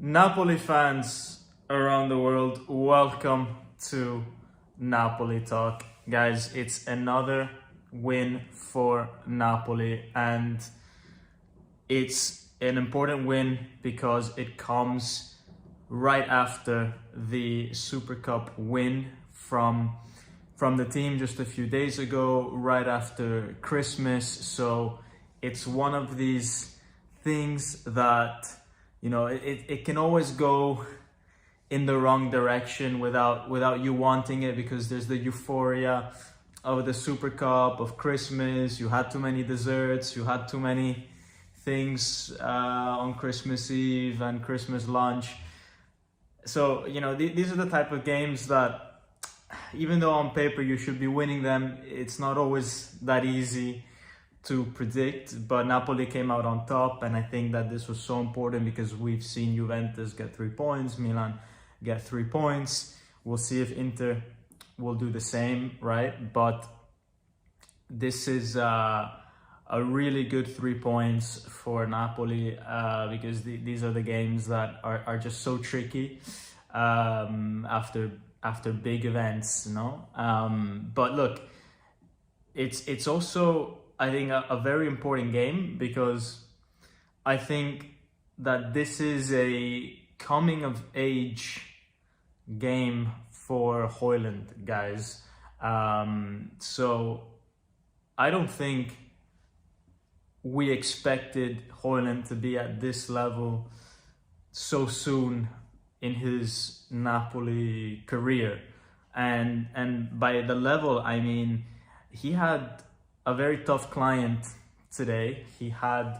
Napoli fans around the world, welcome to Napoli Talk. Guys, it's another win for Napoli, and it's an important win because it comes right after the Super Cup win from the team just a few days ago, right after Christmas. So it's one of these things that, it can always go in the wrong direction without you wanting it, because there's the euphoria of the Super Cup, of Christmas. You had too many desserts, you had too many things on Christmas Eve and Christmas lunch. So, these are the type of games that, even though on paper you should be winning them, it's not always that easy to predict. But Napoli came out on top, and I think that this was so important because we've seen Juventus get 3 points, Milan get 3 points. We'll see if Inter will do the same, right? But this is a really good 3 points for Napoli because these are the games that are just so tricky after big events, But look, it's also, I think, a very important game, because I think that this is a coming of age game for Hland, guys. So I don't think we expected Hland to be at this level so soon in his Napoli career. And by the level, I mean, he had a very tough client today. He had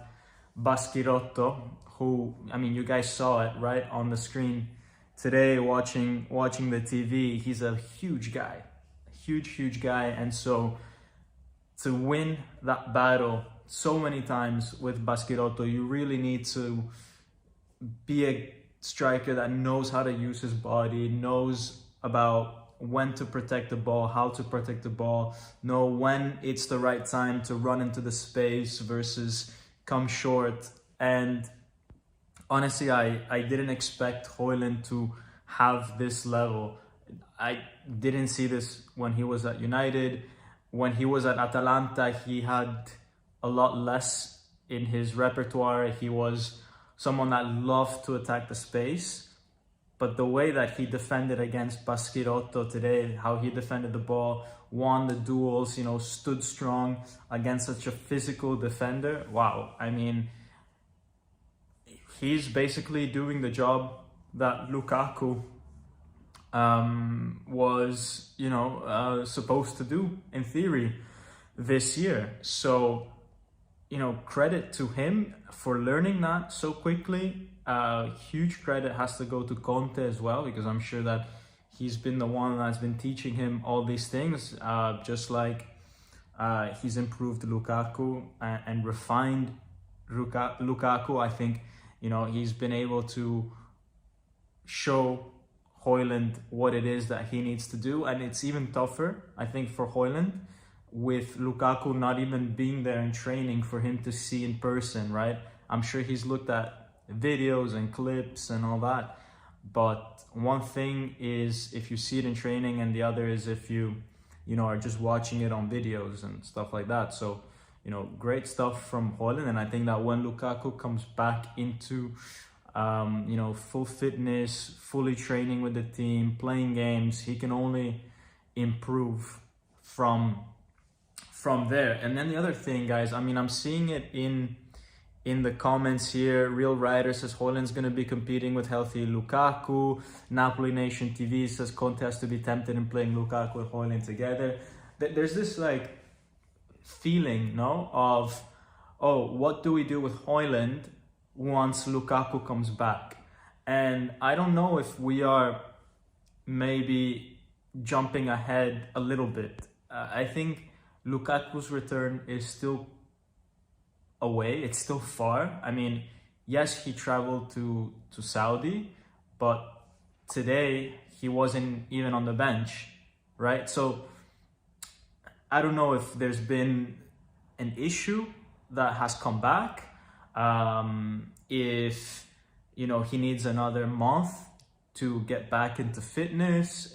Scudetto, who, I mean, you guys saw it right on the screen today watching the TV. He's a huge guy, huge guy. And so to win that battle so many times with Scudetto, you really need to be a striker that knows how to use his body, knows about when to protect the ball, how to protect the ball, know when it's the right time to run into the space versus come short. And honestly, I didn't expect Hland to have this level. I didn't see this when he was at United. When he was at Atalanta, he had a lot less in his repertoire. He was someone that loved to attack the space. But the way that he defended against Scudetto today, how he defended the ball, won the duels, stood strong against such a physical defender. Wow. I mean, he's basically doing the job that Lukaku was, supposed to do in theory this year. So, credit to him for learning that so quickly. Huge credit has to go to Conte as well, because I'm sure that he's been the one that's been teaching him all these things, just like he's improved Lukaku and refined Lukaku. I think, he's been able to show Hland what it is that he needs to do. And it's even tougher, I think, for Hland, with Lukaku not even being there in training for him to see in person, right? I'm sure he's looked at videos and clips and all that, but one thing is if you see it in training, and the other is if you are just watching it on videos and stuff like that. So great stuff from Hland. And I think that when Lukaku comes back into full fitness, fully training with the team, playing games, he can only improve from there. And then the other thing, guys, I mean, I'm seeing it in the comments here. Real Rider says Hland's going to be competing with healthy Lukaku. Napoli Nation TV says Conte has to be tempted in playing Lukaku and Hland together. There's this feeling, of, what do we do with Hland once Lukaku comes back? And I don't know if we are maybe jumping ahead a little bit. I think Lukaku's return is still away. It's still far. I mean, yes, he traveled to Saudi, but today he wasn't even on the bench, right? So I don't know if there's been an issue that has come back. If he needs another month to get back into fitness.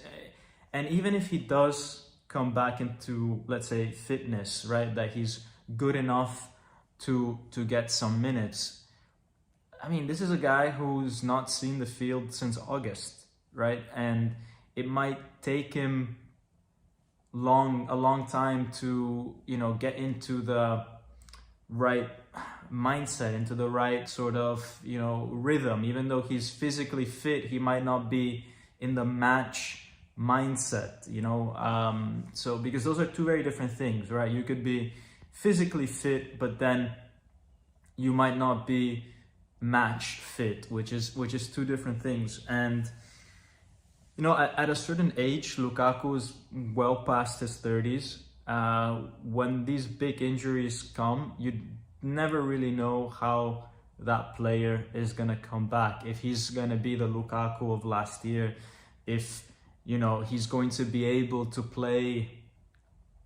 And even if he does come back into, let's say, fitness, right, that he's good enough to get some minutes. I mean, this is a guy who's not seen the field since August, right? And it might take him a long time to, get into the right mindset, into the right sort of, rhythm. Even though he's physically fit, he might not be in the match mindset, so because those are two very different things, right? You could be physically fit, but then you might not be match fit, which is two different things. And at a certain age, Lukaku is well past his 30s. When these big injuries come, you never really know how that player is gonna come back, if he's gonna be the Lukaku of last year, if he's going to be able to play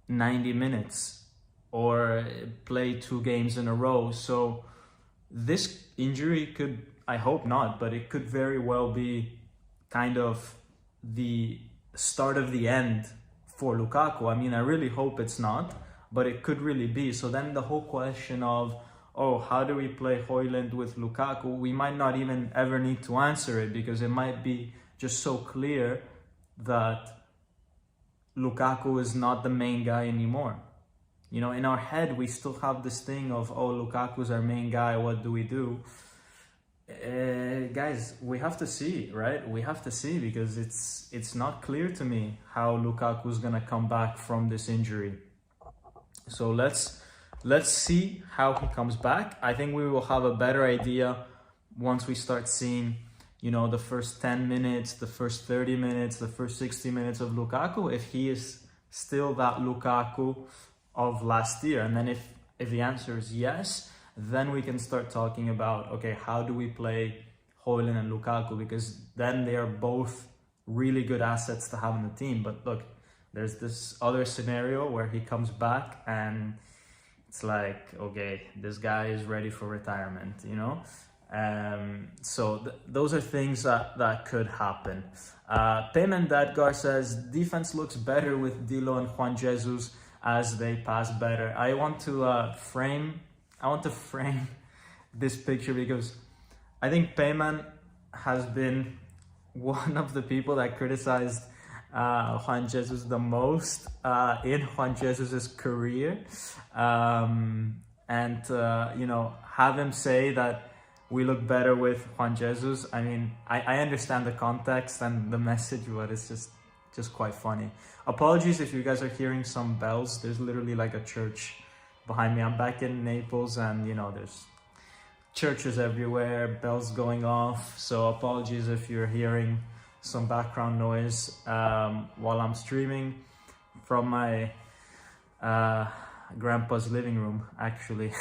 90 minutes or play 2 games in a row. So this injury could, I hope not, but it could very well be kind of the start of the end for Lukaku. I mean, I really hope it's not, but it could really be. So then the whole question of, how do we play Hland with Lukaku? We might not even ever need to answer it, because it might be just so clear that Lukaku is not the main guy anymore. In our head, we still have this thing of, Lukaku's our main guy, what do we do? Guys, we have to see, right? We have to see, because it's not clear to me how Lukaku's gonna come back from this injury. So let's see how he comes back. I think we will have a better idea once we start seeing the first 10 minutes, the first 30 minutes, the first 60 minutes of Lukaku, if he is still that Lukaku of last year. And then if the answer is yes, then we can start talking about, okay, how do we play Hland and Lukaku? Because then they are both really good assets to have in the team. But look, there's this other scenario where he comes back and it's like, okay, this guy is ready for retirement, So those are things that could happen. Payment Dadgar says, defense looks better with Dilo and Juan Jesus as they pass better. I want to frame this picture, because I think Payman has been one of the people that criticized Juan Jesus the most in Juan Jesus's career, and have him say that we look better with Juan Jesus. I mean, I understand the context and the message, but it's just quite funny. Apologies if you guys are hearing some bells. There's literally like a church behind me. I'm back in Naples, and there's churches everywhere, bells going off. So apologies if you're hearing some background noise while I'm streaming from my grandpa's living room, actually.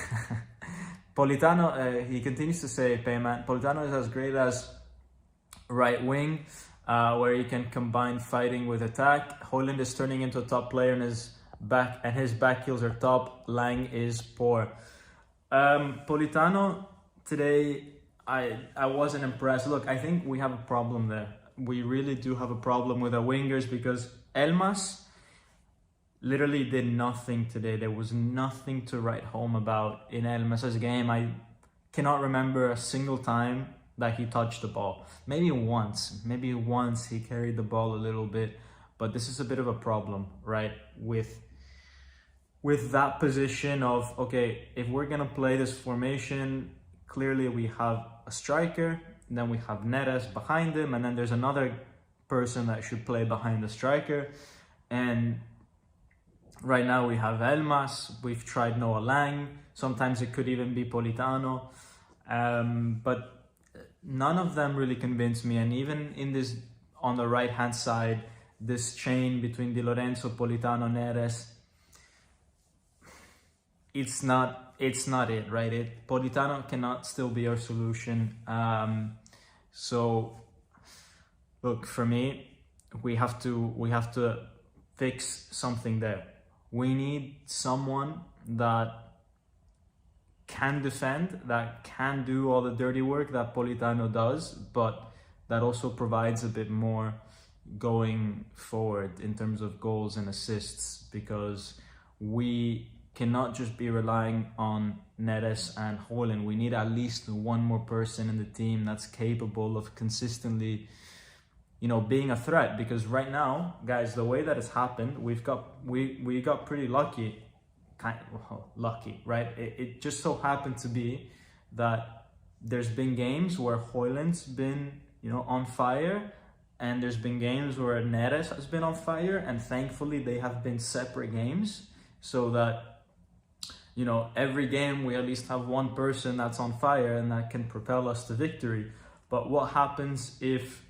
Politano, he continues to say, Payman, Politano is as great as right wing, where he can combine fighting with attack. Hland is turning into a top player, and his back heels are top. Lang is poor. Politano, today, I wasn't impressed. Look, I think we have a problem there. We really do have a problem with our wingers, because Elmas literally did nothing today. There was nothing to write home about in Elmas's game. I cannot remember a single time that he touched the ball. Maybe once he carried the ball a little bit, but this is a bit of a problem, right? With that position of, okay, if we're gonna play this formation, clearly we have a striker, and then we have Neres behind him, and then there's another person that should play behind the striker. And right now we have Elmas, we've tried Noah Lang, sometimes it could even be Politano, but none of them really convinced me. And even in this, on the right hand side, this chain between Di Lorenzo, Politano, Neres, it's not it, right? Politano cannot still be our solution. So look, for me, we have to fix something there. We need someone that can defend, that can do all the dirty work that Politano does, but that also provides a bit more going forward in terms of goals and assists, because we cannot just be relying on Neres and Hland. We need at least one more person in the team that's capable of consistently, you know, being a threat. Because right now, guys, the way that it's happened, we got pretty lucky, right? It just so happened to be that there's been games where Hojlund's been, you know, on fire, and there's been games where Neres has been on fire, and thankfully they have been separate games, so that, you know, every game we at least have one person that's on fire and that can propel us to victory. But what happens if,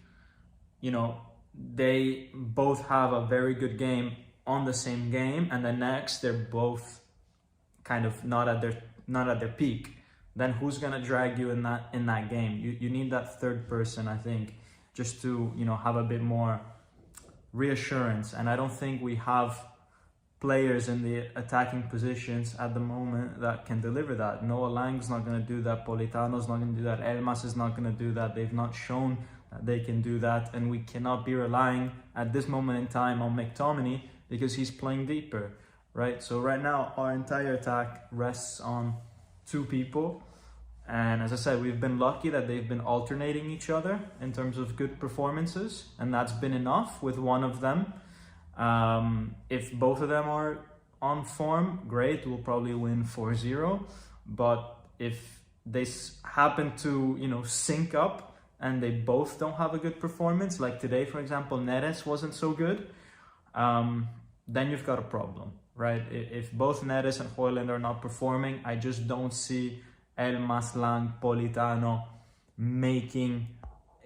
you know, they both have a very good game on the same game, and the next they're both kind of not at their peak? Then who's gonna drag you in that game? You need that third person, I think, just to, you know, have a bit more reassurance. And I don't think we have players in the attacking positions at the moment that can deliver that. Noah Lang's not going to do that. Politano's not going to do that. Elmas is not going to do that. They've not shown that they can do that, and we cannot be relying at this moment in time on McTominay because he's playing deeper, right? So right now our entire attack rests on two people, and as I said, we've been lucky that they've been alternating each other in terms of good performances, and that's been enough with one of them. If both of them are on form, great, we'll probably win 4-0. But if they happen to, you know, sync up and they both don't have a good performance, like today, for example, Neres wasn't so good, then you've got a problem, right? If both Neres and Hojlund are not performing, I just don't see Elmas, Lang, Politano making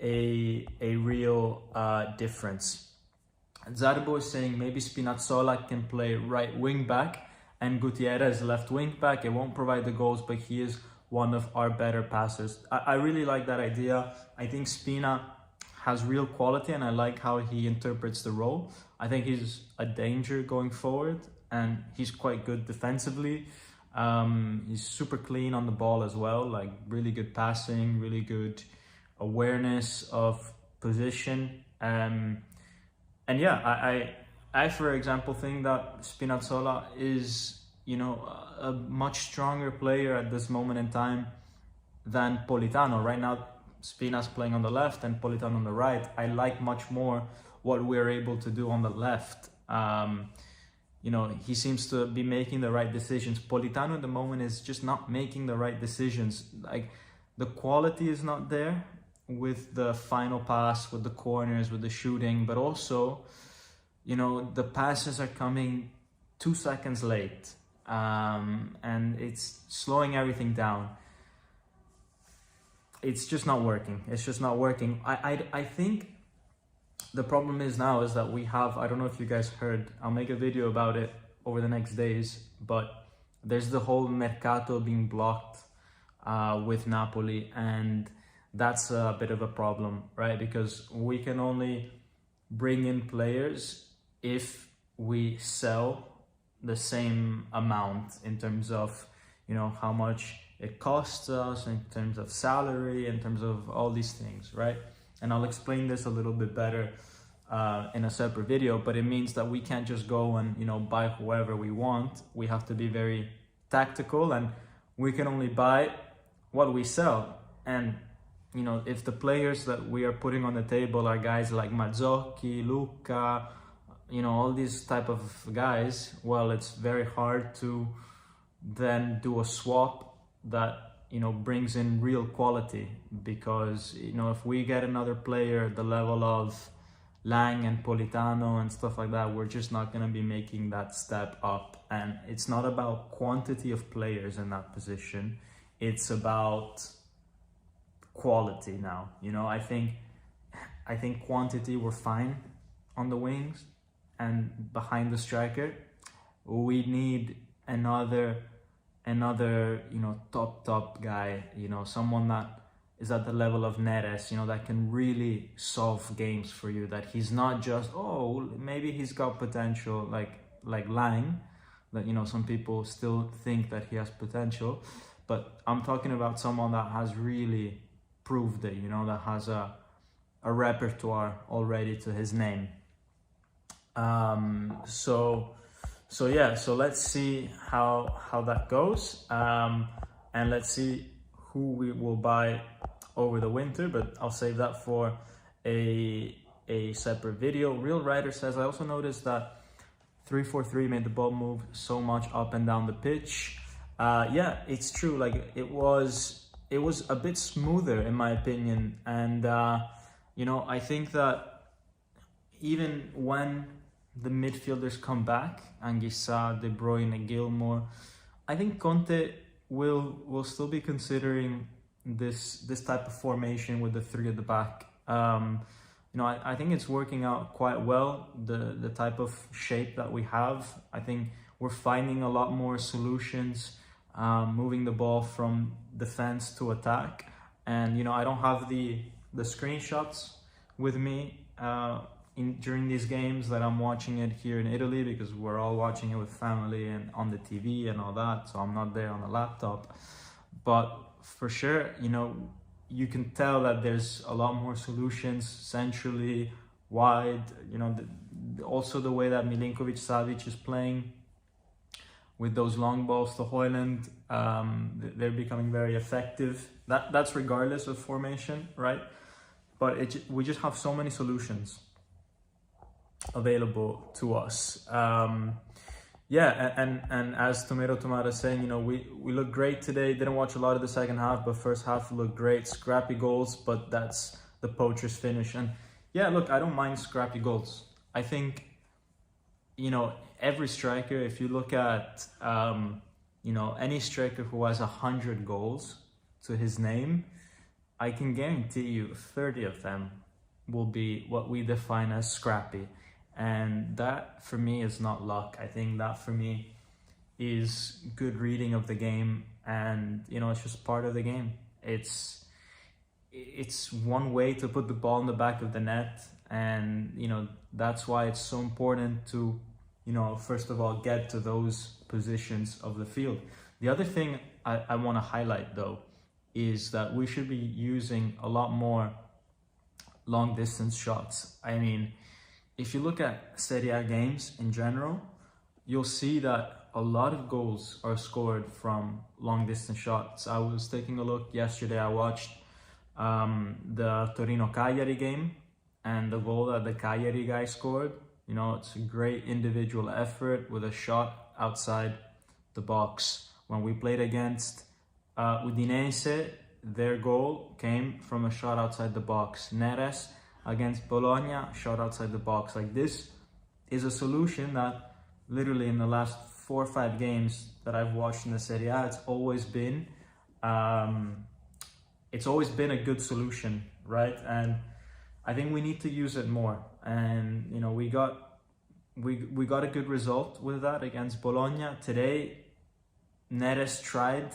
a real difference. Zarbo is saying maybe Spinazzola can play right wing back and Gutierrez left wing back. It won't provide the goals, but he is one of our better passers. I really like that idea. I think Spina has real quality, and I like how he interprets the role. I think he's a danger going forward, and he's quite good defensively. He's super clean on the ball as well, like really good passing, really good awareness of position. And yeah, I for example think that Spinazzola is, you know, a much stronger player at this moment in time than Politano. Right now, Spina's playing on the left and Politano on the right. I like much more what we're able to do on the left. You know, he seems to be making the right decisions. Politano at the moment is just not making the right decisions. Like, the quality is not there with the final pass, with the corners, with the shooting, but also, you know, the passes are coming 2 seconds late, and it's slowing everything down. It's just not working. It's just not working. I think the problem is now is that we have, I don't know if you guys heard, I'll make a video about it over the next days, but there's the whole Mercato being blocked with Napoli, and that's a bit of a problem, right? Because we can only bring in players if we sell the same amount in terms of, you know, how much it costs us, in terms of salary, in terms of all these things, right? And I'll explain this a little bit better in a separate video, but it means that we can't just go and, you know, buy whoever we want. We have to be very tactical, and we can only buy what we sell. And you know, if the players that we are putting on the table are guys like Mazzocchi, Luca, you know, all these type of guys, well, it's very hard to then do a swap that, you know, brings in real quality. Because, you know, if we get another player at the level of Lang and Politano and stuff like that, we're just not going to be making that step up. And it's not about quantity of players in that position. It's about quality now. You know, I think quantity, we're fine on the wings and behind the striker. We need another, you know, top guy, you know, someone that is at the level of Neres, you know, that can really solve games for you, that he's not just, oh, maybe he's got potential, like Lang, that, you know, some people still think that he has potential. but I'm talking about someone that has really proved it, you know, that has a repertoire already to his name. So yeah, so let's see how that goes, and let's see who we will buy over the winter, but I'll save that for a separate video. Real Rider says, I also noticed that 3-4-3 made the ball move so much up and down the pitch. Yeah, it's true. Like it was a bit smoother in my opinion, and you know, I think that even when the midfielders come back, Anguissa, De Bruyne, Gilmore, I think Conte will still be considering this type of formation with the three at the back. You know, I think it's working out quite well, the type of shape that we have. I think we're finding a lot more solutions, moving the ball from defense to attack. And, you know, I don't have the screenshots with me during these games that I'm watching it here in Italy, because we're all watching it with family and on the TV and all that, so I'm not there on the laptop. But for sure, you know, you can tell that there's a lot more solutions centrally, wide, you know, also the way that Milinkovic-Savic is playing with those long balls to Hland, they're becoming very effective. That's regardless of formation, right? But we just have so many solutions available to us. Yeah, and as Tomata is saying, you know, we look great today. Didn't watch a lot of the second half, but first half looked great. Scrappy goals, but that's the poacher's finish. And yeah, look, I don't mind scrappy goals. I think, you know, every striker, if you look at, you know, any striker who has 100 goals to his name, I can guarantee you 30 of them will be what we define as scrappy. And that for me is not luck. I think that for me is good reading of the game, and you know, it's just part of the game. It's one way to put the ball in the back of the net, and you know, that's why it's so important to, you know, first of all get to those positions of the field. The other thing I want to highlight though is that we should be using a lot more long distance shots. I mean, if you look at Serie A games in general, you'll see that a lot of goals are scored from long distance shots. I was taking a look yesterday, I watched the Torino-Cagliari game, and the goal that the Cagliari guy scored, you know, it's a great individual effort with a shot outside the box. When we played against Udinese, their goal came from a shot outside the box. Neres against Bologna, shot outside the box. Like, this is a solution that literally in the last 4 or 5 games that I've watched in the Serie A, it's always been a good solution, right? And I think we need to use it more. And you know, we got a good result with that against Bologna today. Neres tried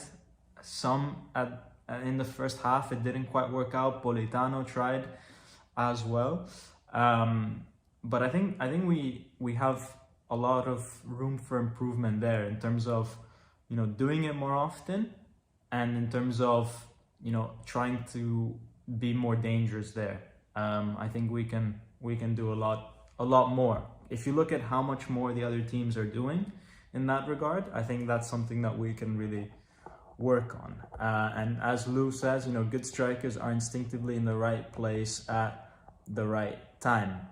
some in the first half, it didn't quite work out. Politano tried as well, but I think we have a lot of room for improvement there in terms of, you know, doing it more often, and in terms of, you know, trying to be more dangerous there. I think we can do a lot more. If you look at how much more the other teams are doing in that regard, I think that's something that we can really work on. And as Lou says, you know, good strikers are instinctively in the right place at the right time.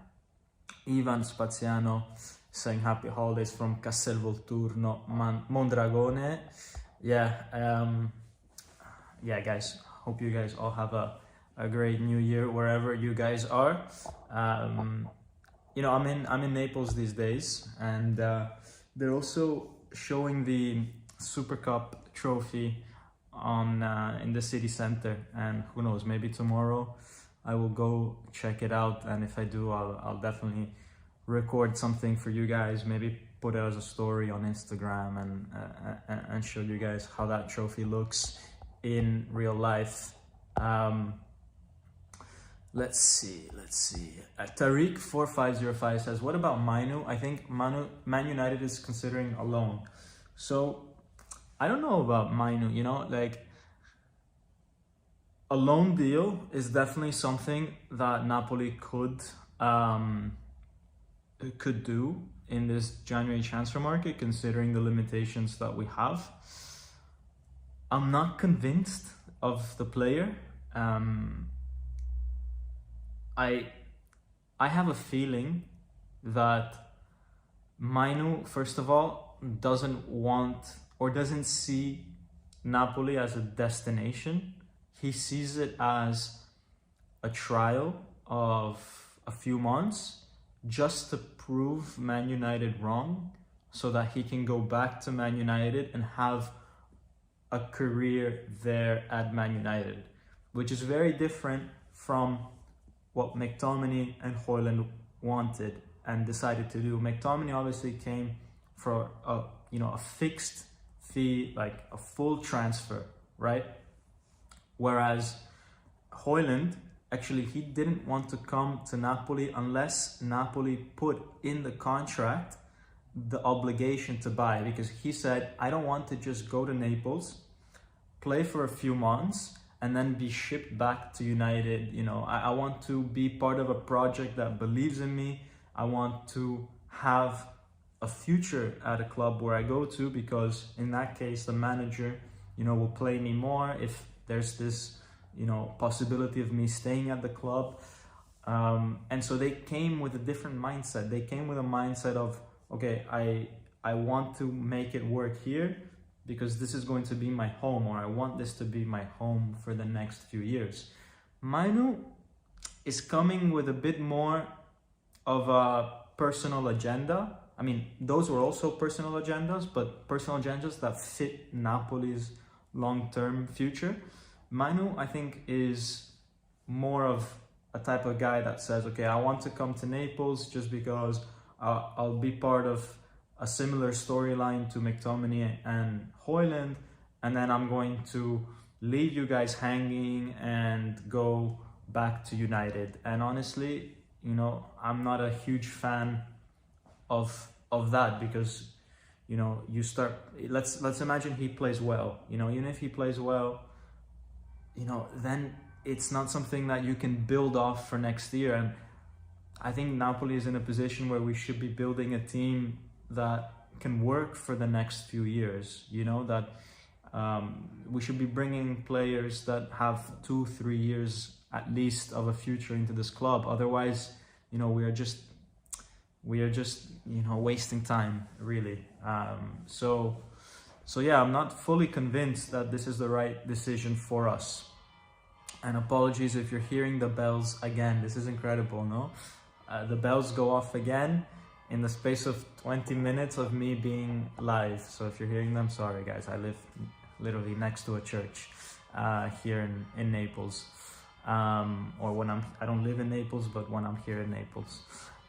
Ivan Spaziano saying happy holidays from Castelvolturno, Mondragone. Yeah, guys, hope you guys all have a great new year wherever you guys are. You know, I'm in Naples these days, and they're also showing the Super Cup trophy on in the city center, and who knows, maybe tomorrow I will go check it out, and if I do, I'll definitely record something for you guys, maybe put it as a story on Instagram and show you guys how that trophy looks in real life. Let's see. Tariq 4505 says, what about Manu? I think Man United is considering a loan. So I don't know about Mainu, you know, like a loan deal is definitely something that Napoli could do in this January transfer market, considering the limitations that we have. I'm not convinced of the player. I have a feeling that Mainu, first of all, doesn't want or doesn't see Napoli as a destination. He sees it as a trial of a few months just to prove Man United wrong so that he can go back to Man United and have a career there at Man United, which is very different from what McTominay and Hland wanted and decided to do. McTominay obviously came for a fixed fee, like a full transfer, right? Whereas Hland, actually, he didn't want to come to Napoli unless Napoli put in the contract the obligation to buy, because he said, I don't want to just go to Naples, play for a few months, and then be shipped back to United. You know, I want to be part of a project that believes in me. I want to have a future at a club where I go to, because in that case, the manager, will play me more if there's this, possibility of me staying at the club. And so they came with a different mindset. They came with a mindset of, okay, I want to make it work here because this is going to be my home, or I want this to be my home for the next few years. Mainu is coming with a bit more of a personal agenda. I mean, those were also personal agendas, but personal agendas that fit Napoli's long-term future. Mainu, I think, is more of a type of guy that says, okay, I want to come to Naples just because I'll be part of a similar storyline to McTominay and Hland, and then I'm going to leave you guys hanging and go back to United. And honestly, I'm not a huge fan of that, because let's imagine he plays well, even if he plays well, then it's not something that you can build off for next year. And I think Napoli is in a position where we should be building a team that can work for the next few years, that we should be bringing players that have 2-3 years at least of a future into this club. Otherwise, we are just wasting time, really. So yeah, I'm not fully convinced that this is the right decision for us. And apologies if you're hearing the bells again. This is incredible, no? The bells go off again in the space of 20 minutes of me being live. So if you're hearing them, sorry guys. I live literally next to a church here in Naples. Or when I don't live in Naples, but when I'm here in Naples.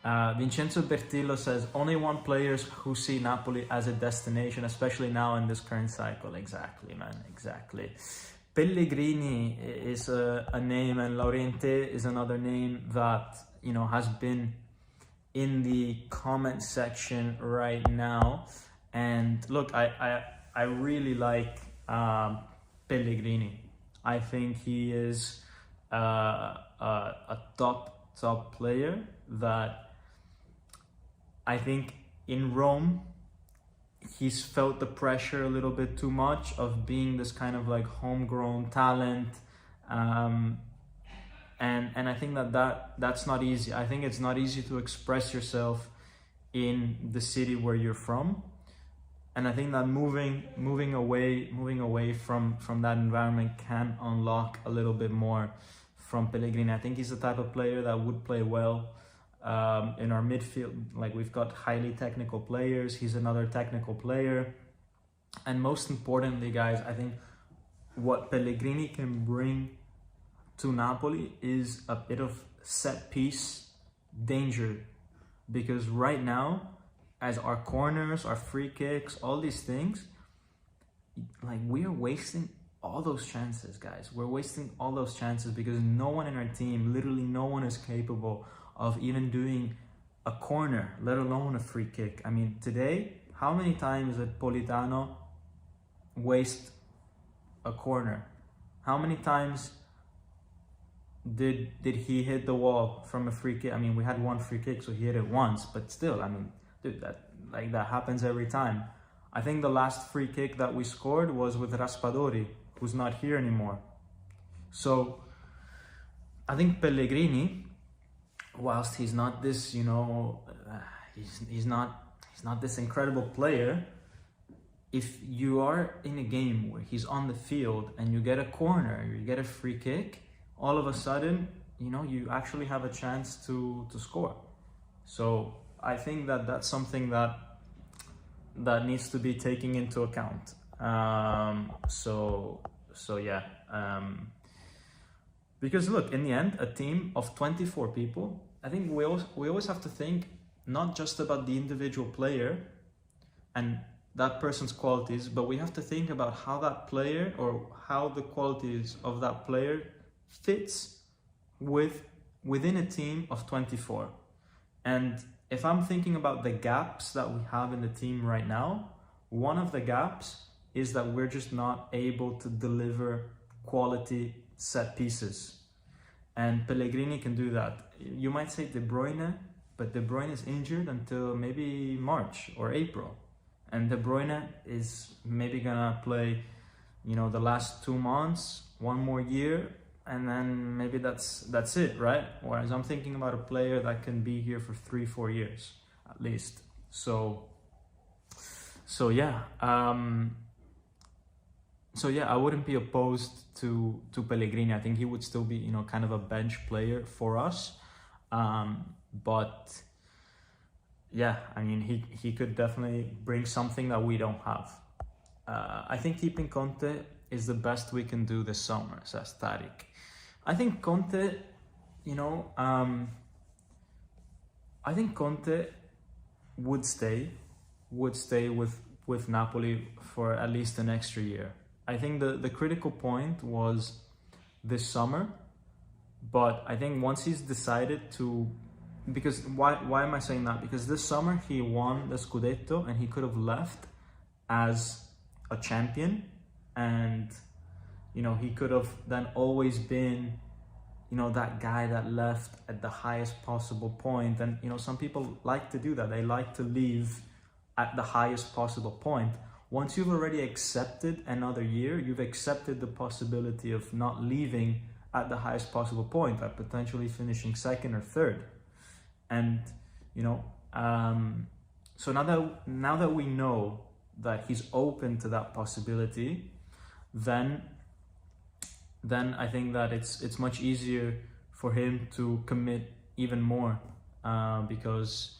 Vincenzo Bertillo says, only want players who see Napoli as a destination, especially now in this current cycle. Exactly, man, exactly. Pellegrini is a name, and Laurente is another name that, has been in the comment section right now. And look, I really like Pellegrini. I think he is a top player that I think in Rome, he's felt the pressure a little bit too much of being this kind of like homegrown talent. And I think that's not easy. I think it's not easy to express yourself in the city where you're from. And I think that moving away from that environment can unlock a little bit more from Pellegrini. I think he's the type of player that would play well in our midfield. Like, we've got highly technical players. He's another technical player. And most importantly, guys, I think what Pellegrini can bring to Napoli is a bit of set piece danger, because right now, as our corners, our free kicks, all these things, like, we are wasting all those chances, guys. We're wasting all those chances because no one in our team, literally no one, is capable of even doing a corner, let alone a free kick. I mean, today, how many times did Politano waste a corner? How many times did he hit the wall from a free kick? I mean, we had one free kick, so he hit it once, but still, I mean, dude, that happens every time. I think the last free kick that we scored was with Raspadori, who's not here anymore. So I think Pellegrini, whilst he's not this, you know, he's not this incredible player, if you are in a game where he's on the field and you get a corner, you get a free kick, all of a sudden, you know, you actually have a chance to score. So I think that's something that needs to be taken into account. So yeah. Because look, in the end, a team of 24 people, I think we always have to think not just about the individual player and that person's qualities, but we have to think about how that player or how the qualities of that player fits within a team of 24. And if I'm thinking about the gaps that we have in the team right now, one of the gaps is that we're just not able to deliver quality set pieces. And Pellegrini can do that. You might say De Bruyne, but De Bruyne is injured until maybe March or April. And De Bruyne is maybe gonna play, you know, the last 2 months, 1 more year, and then maybe that's it, right? Whereas I'm thinking about a player that can be here for 3-4 years at least. So yeah. I wouldn't be opposed to Pellegrini. I think he would still be, you know, kind of a bench player for us. But yeah, I mean, he could definitely bring something that we don't have. I think keeping Conte is the best we can do this summer, says Tariq. I think Conte, you know, I think Conte would stay with Napoli for at least an extra year. I think the critical point was this summer, but I think once he's decided to, because why am I saying that? Because this summer he won the Scudetto and he could have left as a champion, and you know, he could have then always been, you know, that guy that left at the highest possible point. And you know, some people like to do that. They like to leave at the highest possible point. Once you've already accepted another year, you've accepted the possibility of not leaving at the highest possible point, at potentially finishing second or third. And you know, so now that we know that he's open to that possibility, then I think that it's much easier for him to commit even more, because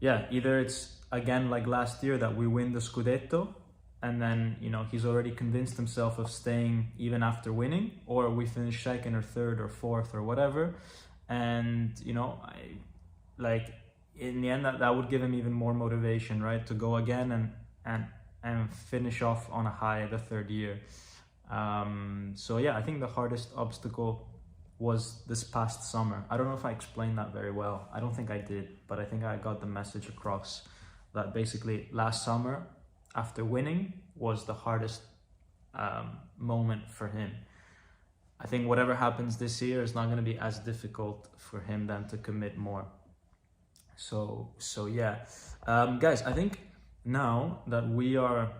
yeah, either it's again like last year that we win the Scudetto and then, you know, he's already convinced himself of staying even after winning, or we finish second or third or fourth or whatever, and you know, like in the end that would give him even more motivation, right, to go again and finish off on a high the third year. So yeah, I think the hardest obstacle was this past summer. I don't know if I explained that very well. I don't think I did, but I think I got the message across that basically last summer after winning was the hardest moment for him. I think whatever happens this year is not going to be as difficult for him then to commit more. So yeah, guys, I think now that we are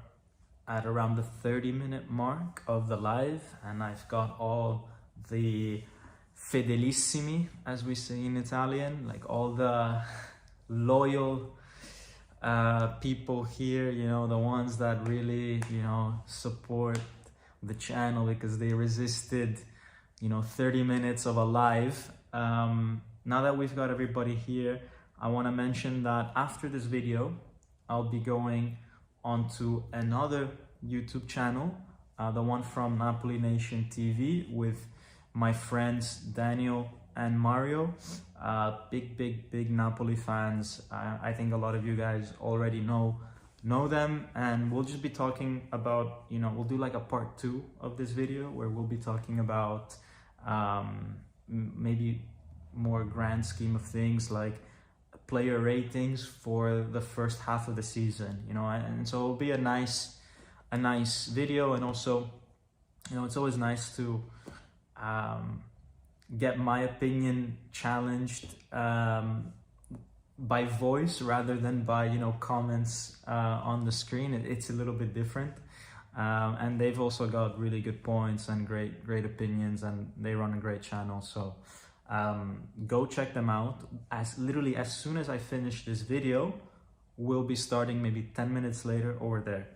at around the 30-minute mark of the live, and I've got all the fedelissimi, as we say in Italian, like all the loyal people here, you know, the ones that really, you know, support the channel because they resisted, you know, 30 minutes of a live. Now that we've got everybody here, I want to mention that after this video, I'll be going onto another YouTube channel, the one from Napoli Nation TV, with my friends Daniel and Mario, big Napoli fans. I think a lot of you guys already know them, and we'll just be talking about, you know, we'll do like a part 2 of this video where we'll be talking about maybe more grand scheme of things, like player ratings for the first half of the season, you know, and so it'll be a nice a nice video, and also, it's always nice to get my opinion challenged by voice rather than by comments on the screen. It's a little bit different, and they've also got really good points and great opinions, and they run a great channel. So go check them out. Literally as soon as I finish this video, we'll be starting maybe 10 minutes later over there.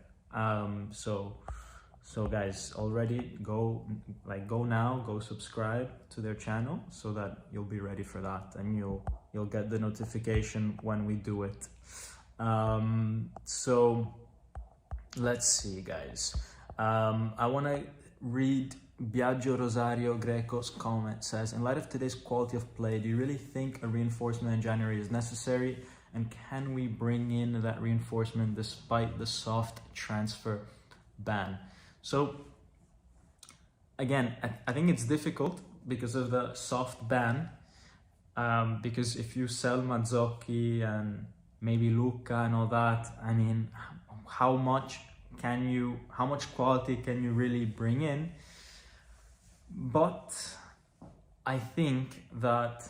So guys, already go now, go subscribe to their channel so that you'll be ready for that, and you'll get the notification when we do it. So let's see, guys. I want to read Biagio Rosario Greco's comment. Says, in light of today's quality of play, do you really think a reinforcement in January is necessary? And can we bring in that reinforcement despite the soft transfer ban? So again, I think it's difficult because of the soft ban, because if you sell Mazzocchi and maybe Luca and all that, I mean, how much quality can you really bring in? But I think that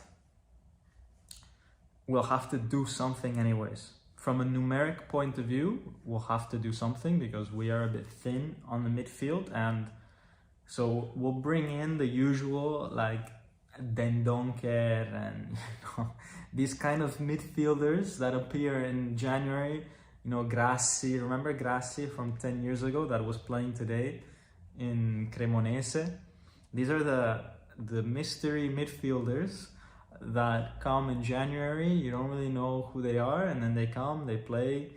we'll have to do something anyways. From a numeric point of view, we'll have to do something because we are a bit thin on the midfield, and so we'll bring in the usual like Dendoncker and these kind of midfielders that appear in January. Grassi, remember Grassi from 10 years ago that was playing today in Cremonese? These are the mystery midfielders that come in January. You don't really know who they are, and then they come, they play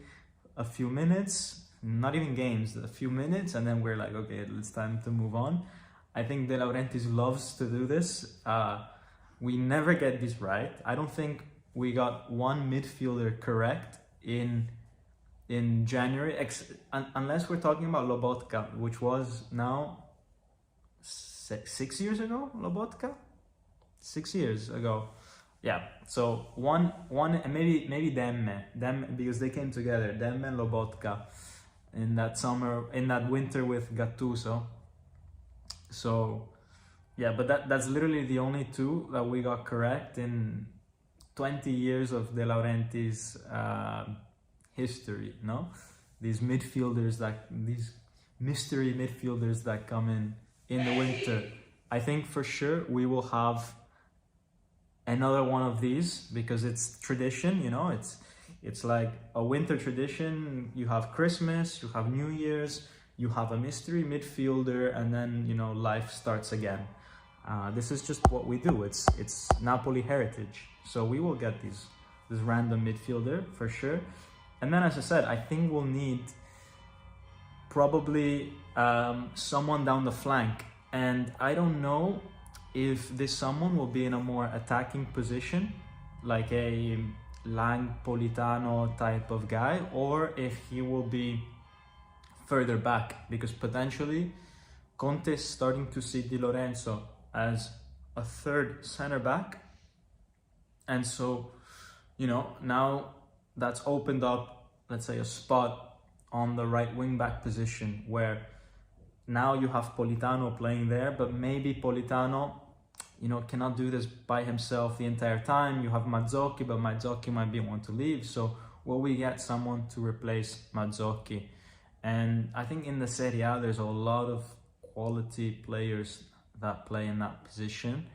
a few minutes, not even games, a few minutes, and then we're like, okay, it's time to move on. I think De Laurentiis loves to do this. We never get this right. I don't think we got one midfielder correct in January, unless we're talking about Lobotka, which was now 6 years ago. Lobotka, 6 years ago. Yeah, so one and maybe Demme, because they came together, Demme and Lobotka, in that winter with Gattuso. So yeah, but that's literally the only two that we got correct in 20 years of De Laurentiis history, no? These mystery midfielders that come in the winter. I think for sure we will have another one of these because it's tradition, it's like a winter tradition. You have Christmas, you have New Year's, you have a mystery midfielder, and then life starts again. This is just what we do. It's Napoli heritage. So we will get this random midfielder for sure. And then, as I said, I think we'll need probably someone down the flank. And I don't know if this someone will be in a more attacking position, like a Hland Politano type of guy, or if he will be further back, because potentially Conte is starting to see Di Lorenzo as a third center back. And so, now that's opened up, let's say, a spot on the right wing back position where now you have Politano playing there, but maybe Politano, cannot do this by himself the entire time. You have Mazzocchi, but Mazzocchi might be one to leave. So will we get someone to replace Mazzocchi? And I think in the Serie A, there's a lot of quality players that play in that position,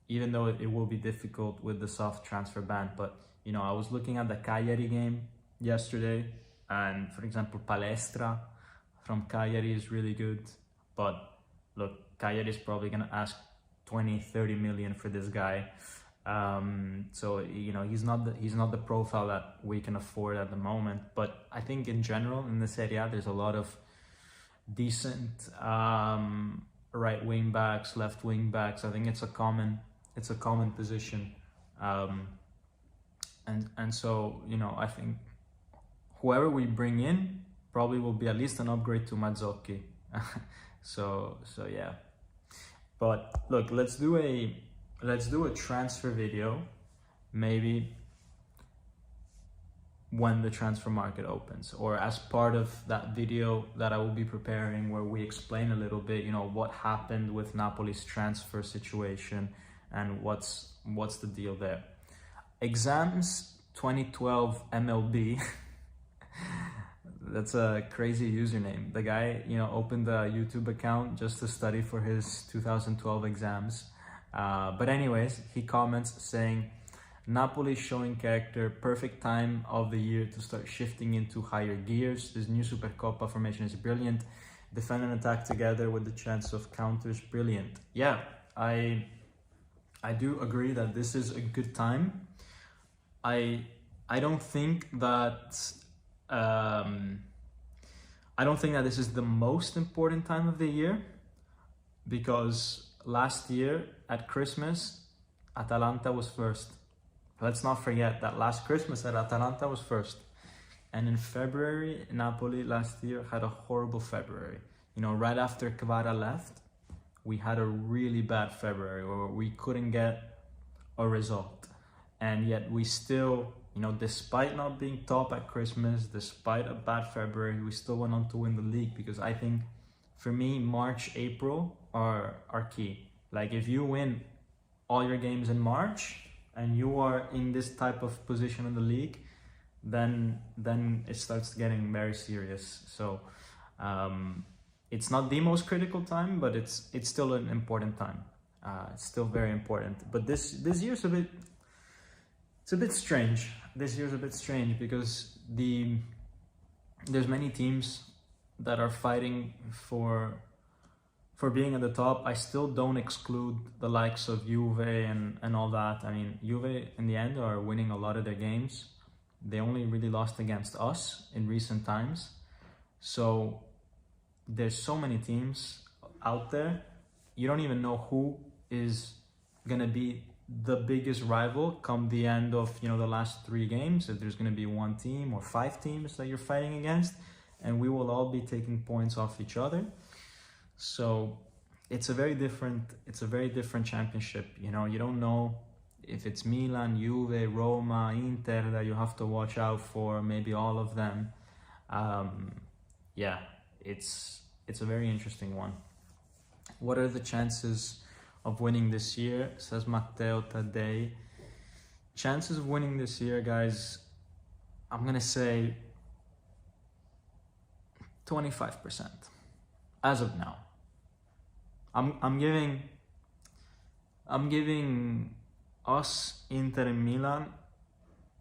even though it will be difficult with the soft transfer ban. But I was looking at the Cagliari game yesterday, and for example, Palestra from Cagliari is really good. But look, Cagliari is probably going to ask 20-30 million for this guy. So he's not the profile that we can afford at the moment. But I think in general in the Serie A, there's a lot of decent right wing backs, left wing backs. I think it's a common position. And so, I think whoever we bring in probably will be at least an upgrade to Mazzocchi. so yeah. But look, let's do a transfer video. Maybe when the transfer market opens, or as part of that video that I will be preparing, where we explain a little bit, you know, what happened with Napoli's transfer situation and what's the deal there. Exams 2012 MLB. That's a crazy username. The guy, you know, opened a YouTube account just to study for his 2012 exams. But anyways, he comments saying, Napoli showing character, perfect time of the year to start shifting into higher gears. This new Supercoppa formation is brilliant. Defend and attack together with the chance of counters, brilliant. Yeah, I do agree that this is a good time. I don't think that this is the most important time of the year, because last year at Christmas, Atalanta was first. Let's not forget that last Christmas at Atalanta was first. And in February, Napoli last year had a horrible February. You know, right after Kvara left, we had a really bad February where we couldn't get a result. And yet we still, you know, despite not being top at Christmas, despite a bad February, we still went on to win the league. Because I think, for me, March, April are key. Like, if you win all your games in March and you are in this type of position in the league, then it starts getting very serious. So it's not the most critical time, but it's still an important time. It's still very important. But this year's a bit strange. This year's a bit strange because there's many teams that are fighting for being at the top. I still don't exclude the likes of Juve and all that. I mean, Juve in the end are winning a lot of their games. They only really lost against us in recent times. So there's so many teams out there. You don't even know who is gonna be the biggest rival come the end of, you know, the last 3 games. If there's gonna be one team or 5 teams that you're fighting against, and we will all be taking points off each other. So it's a very different championship. You know, you don't know if it's Milan, Juve, Roma, Inter that you have to watch out for, maybe all of them. Yeah, it's a very interesting one. What are the chances of winning this year? Says Matteo Taddei. Chances of winning this year, guys, I'm gonna say 25% as of now. I'm giving us, Inter and Milan,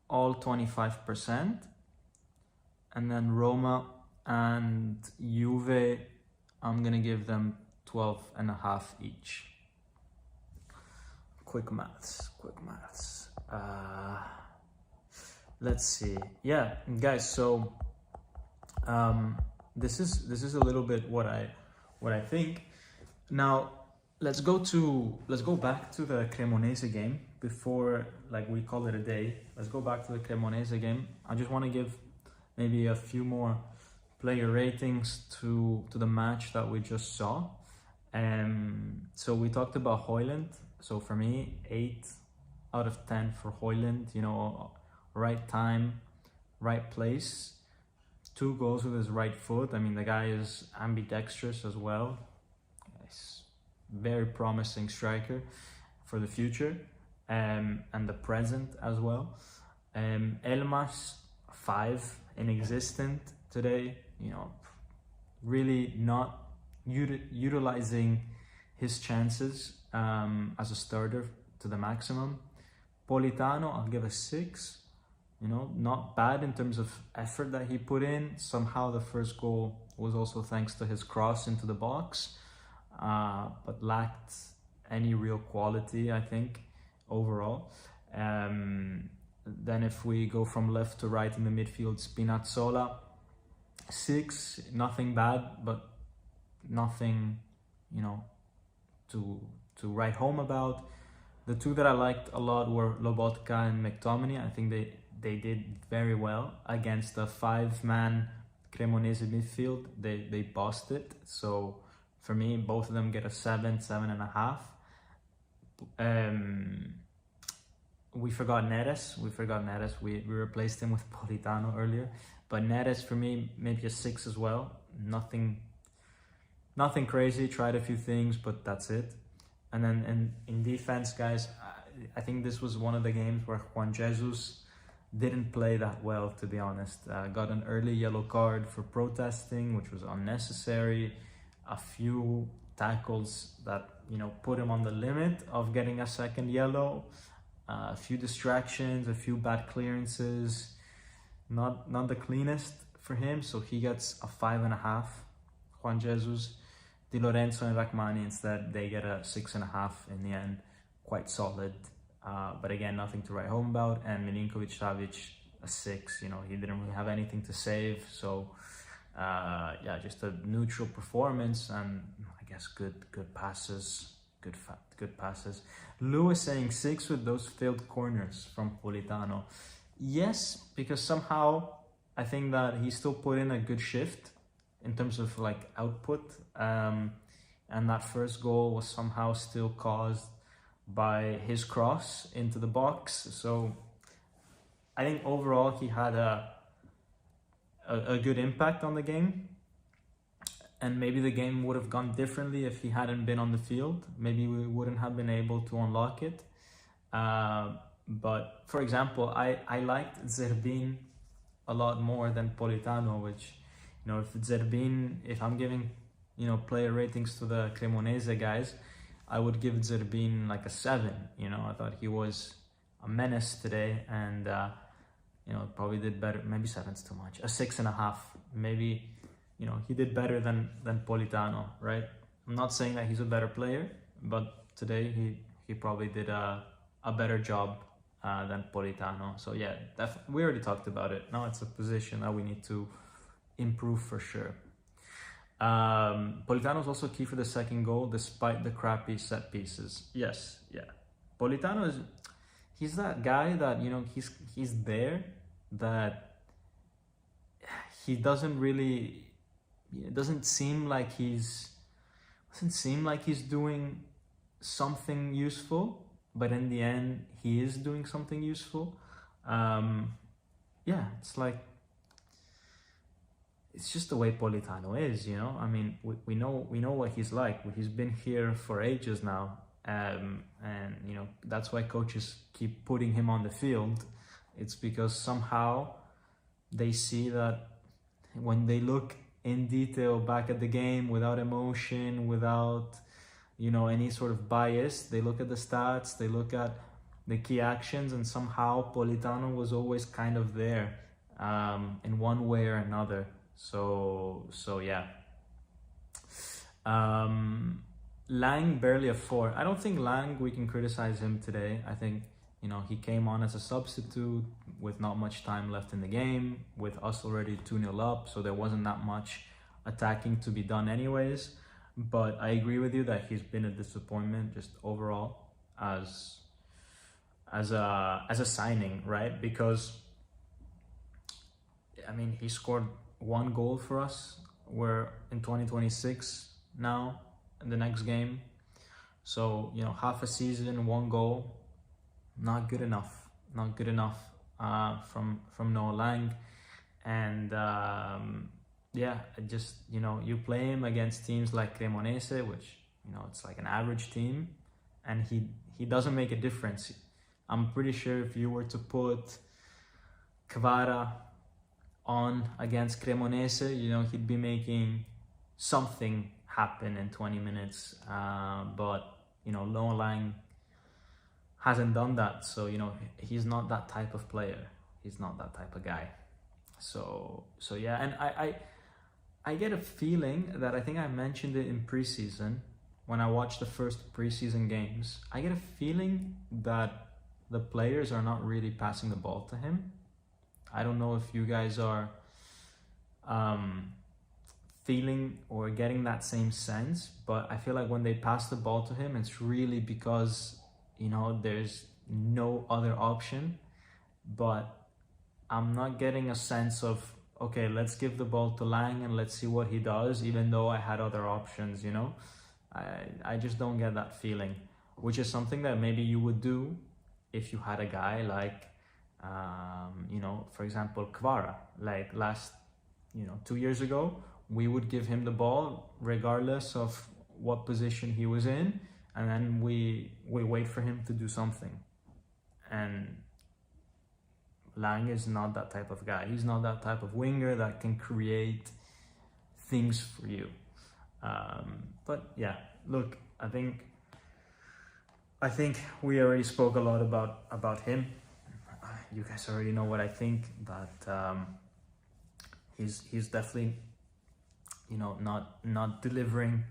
all 25%, and then Roma and Juve, I'm gonna give them 12.5 each. Quick maths. Let's see. Yeah, guys. So this is a little bit what I think. Now let's go back to the Cremonese game before, like, we call it a day. Let's go back to the Cremonese game. I just want to give maybe a few more player ratings to the match that we just saw. So we talked about Hland. So for me, 8 out of 10 for Hland. You know, right time, right place. 2 goals with his right foot. I mean, the guy is ambidextrous as well. He's very promising striker for the future and the present as well. Elmas, 5, inexistent today. You know, really not utilizing his chances as a starter to the maximum. Politano, I'll give a 6. You know, not bad in terms of effort that he put in. Somehow the first goal was also thanks to his cross into the box, but lacked any real quality, I think, overall. Then if we go from left to right in the midfield, Spinazzola, 6, nothing bad, but nothing, you know, to write home about. The 2 that I liked a lot were Lobotka and McTominay. I think they did very well against the 5-man Cremonese midfield. They bossed it. So for me, both of them get a 7.5. we forgot Neres. We replaced him with Politano earlier. But Neres, for me, maybe a 6 as well. Nothing crazy. Tried a few things, but that's it. And then in defense, guys, I think this was one of the games where Juan Jesus didn't play that well, to be honest. Got an early yellow card for protesting, which was unnecessary. A few tackles that, put him on the limit of getting a second yellow. A few distractions, a few bad clearances. Not the cleanest for him, so he gets a 5.5. Juan Jesus. Di Lorenzo and Rachmani instead, they get a 6.5 in the end. Quite solid, but again, nothing to write home about. And Milinkovic-Savic, a 6. He didn't really have anything to save, so just a neutral performance, and I guess good passes, good passes. Lewis saying 6 with those failed corners from Politano. Yes, because somehow I think that he still put in a good shift in terms of like output, and that first goal was somehow still caused by his cross into the box. So I think overall he had a good impact on the game, and maybe the game would have gone differently if he hadn't been on the field. Maybe we wouldn't have been able to unlock it. But for example, I liked Zerbin a lot more than Politano, which, if I'm giving, player ratings to the Cremonese guys, I would give Zerbin like a 7. I thought he was a menace today, and probably did better. Maybe 7's too much. A 6.5. Maybe, he did better than Politano, right? I'm not saying that he's a better player, but today he probably did a better job than Politano. So yeah, we already talked about it. Now it's a position that we need to improve for sure. Politano is also key for the second goal, despite the crappy set pieces. Yes, yeah. Politano he's that guy that, he's there, that he doesn't really, it doesn't seem like he's doing something useful, but in the end, he is doing something useful. It's like, it's just the way Politano is, I mean, we know what he's like. He's been here for ages now, and that's why coaches keep putting him on the field. It's because somehow they see that when they look in detail back at the game, without emotion, without any sort of bias, they look at the stats, they look at the key actions, and somehow Politano was always kind of there, in one way or another. So yeah. Lang barely a 4. I don't think Lang, we can criticize him today. I think, he came on as a substitute with not much time left in the game, with us already 2-0 up, so there wasn't that much attacking to be done anyways. But I agree with you that he's been a disappointment just overall as a signing, right? Because I mean, he scored 1 goal for us. We're in 2026 now in the next game. So, half a season, 1 goal, not good enough. Not good enough from Noah Lang. And just, you play him against teams like Cremonese, which, it's like an average team, and he doesn't make a difference. I'm pretty sure if you were to put Kvara on against Cremonese, he'd be making something happen in 20 minutes. But, Noah Lang hasn't done that. So, he's not that type of player. He's not that type of guy. So yeah, and I get a feeling that, I think I mentioned it in preseason, when I watched the first preseason games, I get a feeling that the players are not really passing the ball to him. I don't know if you guys are feeling or getting that same sense, but I feel like when they pass the ball to him, it's really because, there's no other option. But I'm not getting a sense of, okay, let's give the ball to Lang and let's see what he does, even though I had other options, I just don't get that feeling, which is something that maybe you would do if you had a guy like, for example, Kvara, like last, 2 years ago, we would give him the ball regardless of what position he was in, and then we wait for him to do something. And Lang is not that type of guy. He's not that type of winger that can create things for you. But yeah, look, I think we already spoke a lot about him. You guys already know what I think, but he's definitely, not delivering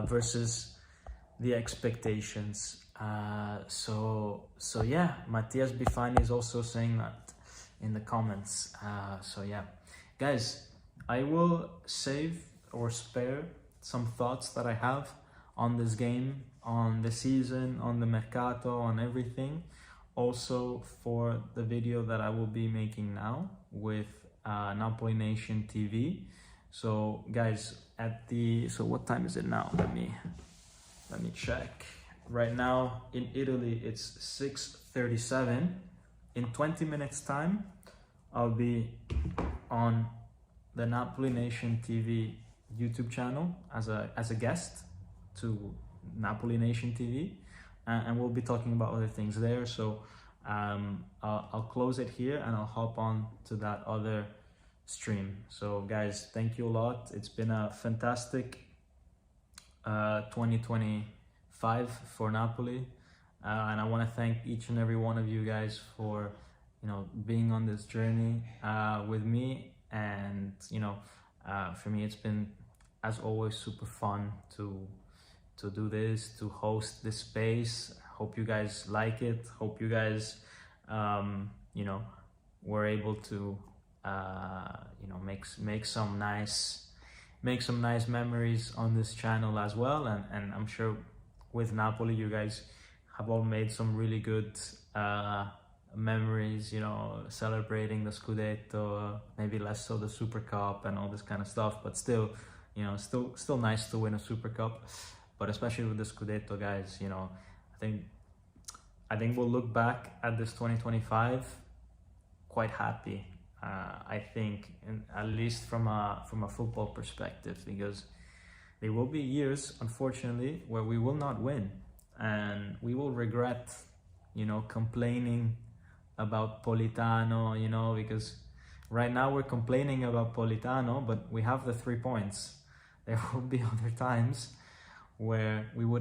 versus the expectations. So yeah, Matthias Bifani is also saying that in the comments. So yeah, guys, I will save or spare some thoughts that I have on this game, on the season, on the mercato, on everything, also for the video that I will be making now with Napoli Nation TV. So guys, so what time is it now? Let me check. Right now in Italy it's 6:37. In 20 minutes time I'll be on the Napoli Nation TV YouTube channel as a guest to Napoli Nation TV, and we'll be talking about other things there. So I'll close it here and I'll hop on to that other stream. So guys, thank you a lot. It's been a fantastic 2025 for Napoli, and I want to thank each and every one of you guys for being on this journey with me. And for me it's been, as always, super fun to do this, to host this space. Hope you guys like it. Hope you guys were able to make some nice memories on this channel as well. And I'm sure with Napoli you guys have all made some really good memories, celebrating the Scudetto, maybe less so the Super Cup and all this kind of stuff, but still, still nice to win a Super Cup. But especially with the Scudetto, guys, I think we'll look back at this 2025 quite happy. I think, at least from a football perspective, because there will be years, unfortunately, where we will not win, and we will regret, complaining about Politano, because right now we're complaining about Politano, but we have the 3 points. There will be other times where we will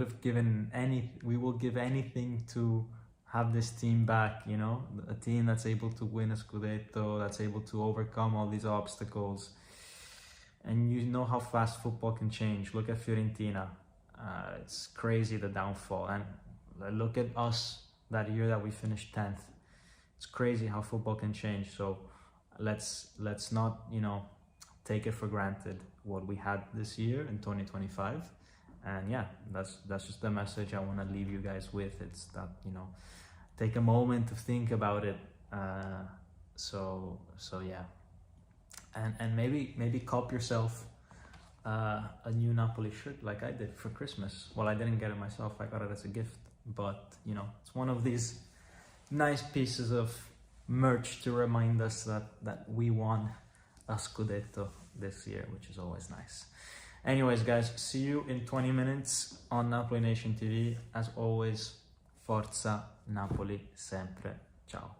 give anything to have this team back, a team that's able to win a Scudetto, that's able to overcome all these obstacles. And you know how fast football can change. Look at Fiorentina. It's crazy, the downfall. And look at us that year that we finished 10th. It's crazy how football can change. So let's not, take it for granted what we had this year in 2025. And yeah, that's just the message I want to leave you guys with. It's that, take a moment to think about it. So yeah, and maybe cop yourself a new Napoli shirt like I did for Christmas. Well, I didn't get it myself, I got it as a gift, but it's one of these nice pieces of merch to remind us that we won a Scudetto this year, which is always nice. Anyways, guys, see you in 20 minutes on Napoli Nation TV. As always, Forza Napoli sempre. Ciao.